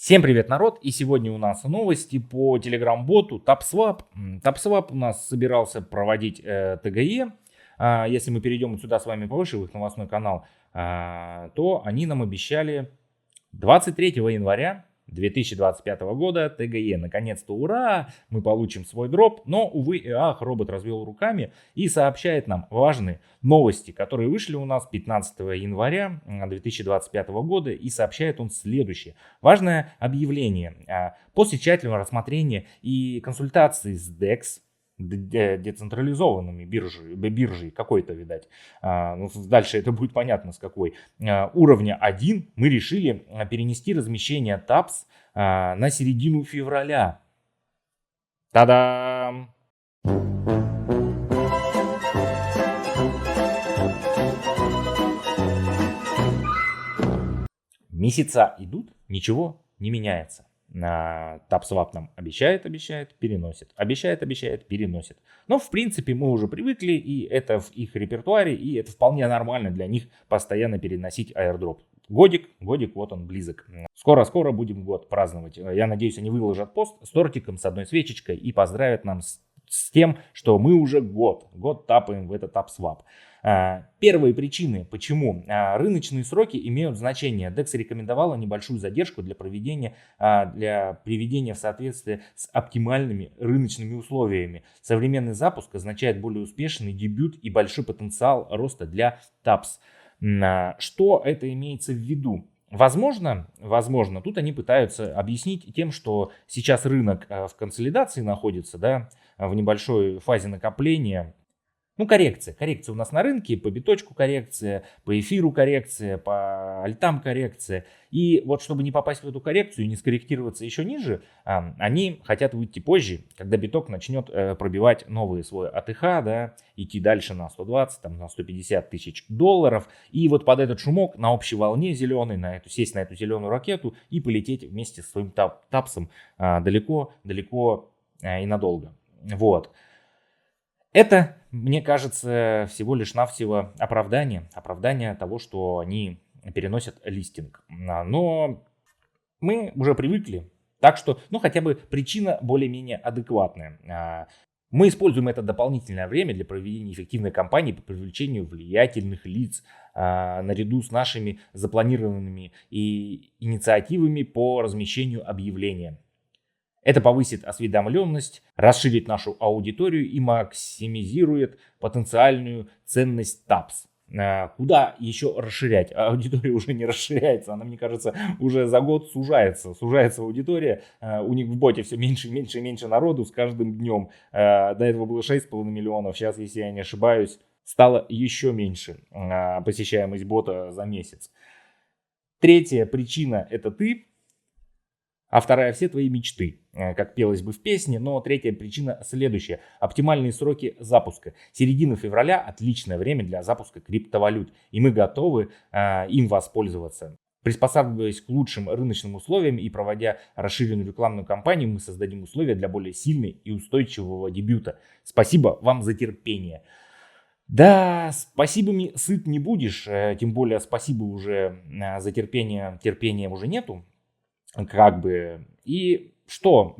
Всем привет, народ! И сегодня у нас новости по телеграм-боту TapSwap. TapSwap у нас собирался проводить ТГЕ. Если мы перейдем сюда с вами повыше, в их новостной канал, то они нам обещали 23 января 2025 года ТГЕ. Наконец-то, ура! Мы получим свой дроп. Но, увы и ах, робот развел руками и сообщает нам важные новости, которые вышли у нас 15 января 2025 года. И сообщает он следующее. Важное объявление. После тщательного рассмотрения и консультации с DEX, децентрализованными биржей какой-то, видать. Дальше это будет понятно с какой. Уровня 1 мы решили перенести размещение TAPS на середину февраля. Та-дам! Месяца идут, ничего не меняется. TapSwap нам обещает, переносит. Обещает, переносит. Но в принципе мы уже привыкли, и это в их репертуаре, и это вполне нормально для них постоянно переносить airdrop. Годик, вот он близок. Скоро будем год праздновать. Я надеюсь, они выложат пост с тортиком, с одной свечечкой и поздравят нам с тем, что мы уже год тапаем в этот TapSwap. Первые причины, почему рыночные сроки имеют значение. DEX рекомендовала небольшую задержку для приведения в соответствие с оптимальными рыночными условиями. Современный запуск означает более успешный дебют и большой потенциал роста для TAPS. Что это имеется в виду? Возможно, тут они пытаются объяснить тем, что сейчас рынок в консолидации находится, в небольшой фазе накопления. Коррекция у нас на рынке, по биточку коррекция, по эфиру коррекция, по альтам коррекция. И вот чтобы не попасть в эту коррекцию и не скорректироваться еще ниже, они хотят выйти позже, когда биток начнет пробивать новый свой АТХ, идти дальше на 120, на 150 тысяч долларов. И вот под этот шумок на общей волне зеленой, сесть на эту зеленую ракету и полететь вместе со своим тапсом далеко и надолго. Вот. Это, мне кажется, всего лишь навсего оправдание того, что они переносят листинг. Но мы уже привыкли, так что, хотя бы причина более-менее адекватная. Мы используем это дополнительное время для проведения эффективной кампании по привлечению влиятельных лиц наряду с нашими запланированными инициативами по размещению объявления. Это повысит осведомленность, расширит нашу аудиторию и максимизирует потенциальную ценность TAPS. Куда еще расширять? Аудитория уже не расширяется, она, мне кажется, уже за год сужается аудитория. У них в боте все меньше и меньше народу с каждым днем. До этого было 6,5 миллионов, сейчас, если я не ошибаюсь, стало еще меньше посещаемость бота за месяц. Третья причина – это ты. А вторая – все твои мечты, как пелось бы в песне. Но третья причина следующая. Оптимальные сроки запуска. Середина февраля – отличное время для запуска криптовалют. И мы готовы им воспользоваться. Приспосабливаясь к лучшим рыночным условиям и проводя расширенную рекламную кампанию, мы создадим условия для более сильной и устойчивого дебюта. Спасибо вам за терпение. Да, спасибами сыт не будешь. Тем более спасибо уже за терпение. Терпения уже нету. И что?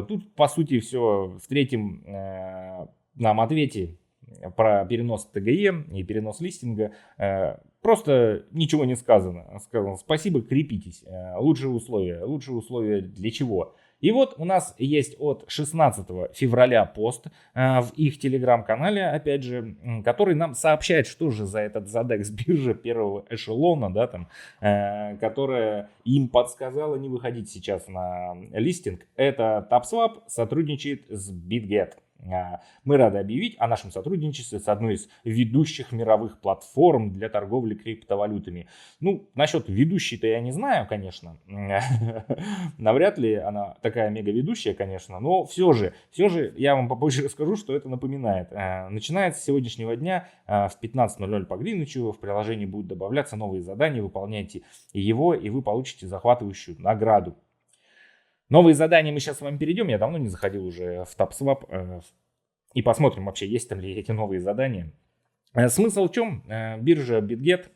Тут, по сути, все в третьем нам ответе про перенос ТГЕ и перенос листинга. Просто ничего не сказано. Сказано спасибо, крепитесь. Лучшие условия для чего? И вот у нас есть от 16 февраля пост в их телеграм-канале, опять же, который нам сообщает, что же за этот задекс биржа первого эшелона, которая им подсказала не выходить сейчас на листинг. Это TapSwap сотрудничает с BitGet. Мы рады объявить о нашем сотрудничестве с одной из ведущих мировых платформ для торговли криптовалютами. Насчет ведущей-то я не знаю, конечно. Навряд ли она такая мега-ведущая, конечно. Но все же я вам попозже расскажу, что это напоминает. Начиная с сегодняшнего дня в 15:00 по Гринвичу в приложении будут добавляться новые задания. Выполняйте его, и вы получите захватывающую награду. Новые задания мы сейчас с вами перейдем. Я давно не заходил уже в TapSwap. И посмотрим вообще, есть там ли эти новые задания. Смысл в чем? Биржа BitGet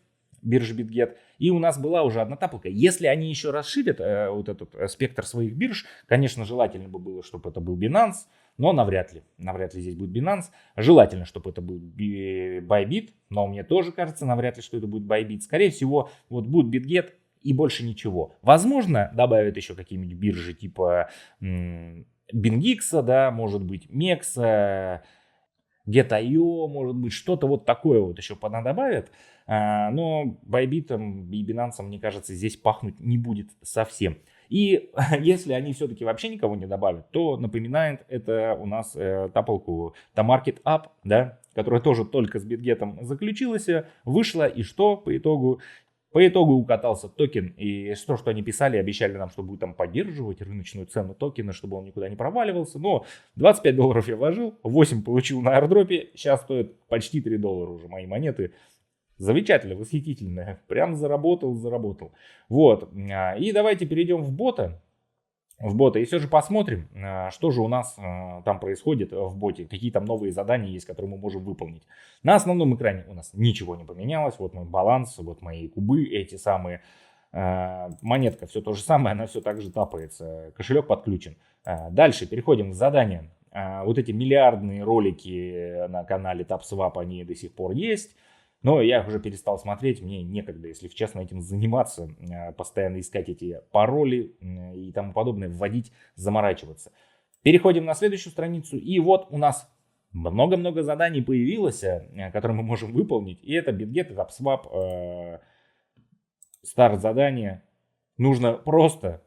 биржи BitGet. И у нас была уже одна таполка. Если они еще расширят вот этот спектр своих бирж, конечно, желательно бы было, чтобы это был Binance, но навряд ли. Навряд ли здесь будет Binance. Желательно, чтобы это был Bybit, но мне тоже кажется, навряд ли, что это будет Bybit. Скорее всего, вот будет BitGet и больше ничего. Возможно, добавят еще какие-нибудь биржи типа BingX, да, может быть, MEX, Get.io, может быть, что-то вот такое вот еще добавят. Но Bybit и Binance, мне кажется, здесь пахнуть не будет совсем. И если они все-таки вообще никого не добавят, то напоминает это у нас таполку Tamarket Up, да, которая тоже только с BitGet заключилась, вышла, и что по итогу? По итогу укатался токен, и то, что они писали, обещали нам, что будет там поддерживать рыночную цену токена, чтобы он никуда не проваливался. Но $25 я вложил, 8 получил на аирдропе, сейчас стоит почти $3 уже мои монеты. Замечательно, восхитительно, прям заработал. Вот, и давайте перейдем в бота. И все же посмотрим, что же у нас там происходит в боте, какие там новые задания есть, которые мы можем выполнить. На основном экране у нас ничего не поменялось, вот мой баланс, вот мои кубы, эти самые, монетка все то же самое, она все так же тапается, кошелек подключен. Дальше переходим к заданиям. Вот эти миллиардные ролики на канале TapSwap, они до сих пор есть. Но я их уже перестал смотреть, мне некогда, если честно, этим заниматься, постоянно искать эти пароли и тому подобное, вводить, заморачиваться. Переходим на следующую страницу, и вот у нас много-много заданий появилось, которые мы можем выполнить. И это BitGet и TapSwap, старт задания. Нужно просто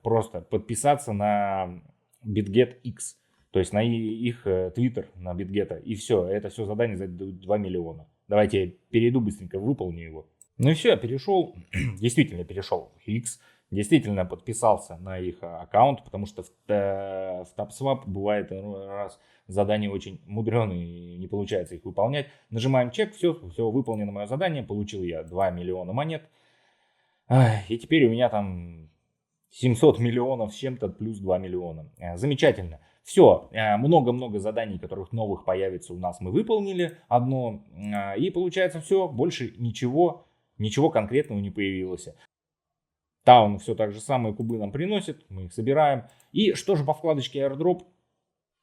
подписаться на BitGet X, то есть на их Twitter, на BitGet, и все, это все задание за 2 миллиона. Давайте я перейду быстренько, выполню его. Ну и все, я перешел, действительно перешел в X, действительно подписался на их аккаунт, потому что в TapSwap бывает раз задания очень мудреные, не получается их выполнять. Нажимаем чек, все выполнено мое задание, получил я 2 миллиона монет. И теперь у меня там 700 миллионов с чем-то плюс 2 миллиона. Замечательно. Все, много-много заданий, которых новых появится у нас, мы выполнили одно. И получается все, больше ничего конкретного не появилось. Таун все так же самое, кубы нам приносит, мы их собираем. И что же по вкладочке airdrop?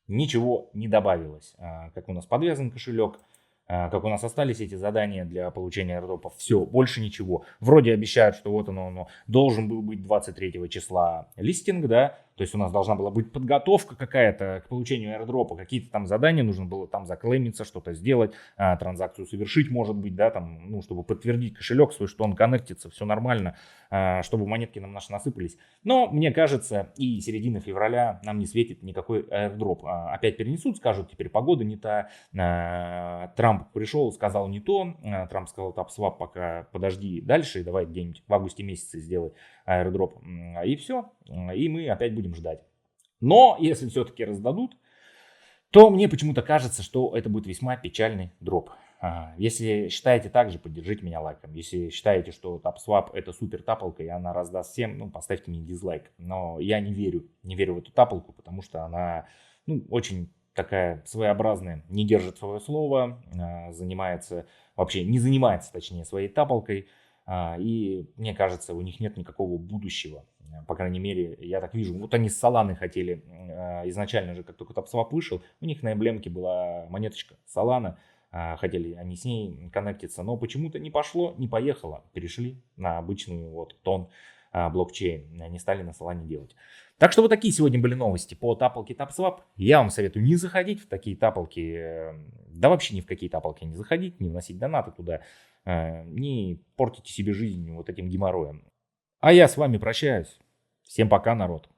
Ничего не добавилось. Как у нас подвязан кошелек, как у нас остались эти задания для получения airdropов. Все, больше ничего. Вроде обещают, что вот оно должен был быть 23 числа листинг, да, то есть у нас должна была быть подготовка какая-то к получению airdropа, какие-то там задания, нужно было там заклеймиться, что-то сделать, транзакцию совершить, может быть, да, там, ну, чтобы подтвердить кошелек свой, что он коннектится, все нормально, чтобы монетки нам наши насыпались. Но, мне кажется, и середина февраля нам не светит никакой airdrop. Опять перенесут, скажут, теперь погода не та, Трамп пришел, сказал не то, Трамп сказал, TapSwap пока подожди дальше, давай где-нибудь в августе месяце сделай airdrop, и все, и мы опять будем ждать. Но если все-таки раздадут, то мне почему-то кажется, что это будет весьма печальный дроп. Если считаете так же, поддержите меня лайком. Если считаете, что TapSwap это супер таполка и она раздаст всем, ну, поставьте мне дизлайк. Но я не верю в эту таполку, потому что она, ну, очень такая своеобразная, не держит свое слово, вообще не занимается, точнее, своей таполкой. И мне кажется, у них нет никакого будущего. По крайней мере, я так вижу. Вот они с Solana хотели изначально же, как только TapSwap вышел, у них на эмблемке была монеточка Solana. Хотели они с ней коннектиться, но почему-то не пошло, не поехало. Перешли на обычную вот тон блокчейн. Не стали на Solana делать. Так что вот такие сегодня были новости по таполке TapSwap. Я вам советую не заходить в такие таполки. Да вообще ни в какие таполки не заходить, не вносить донаты туда. Не портите себе жизнь вот этим геморроем. А я с вами прощаюсь. Всем пока, народ.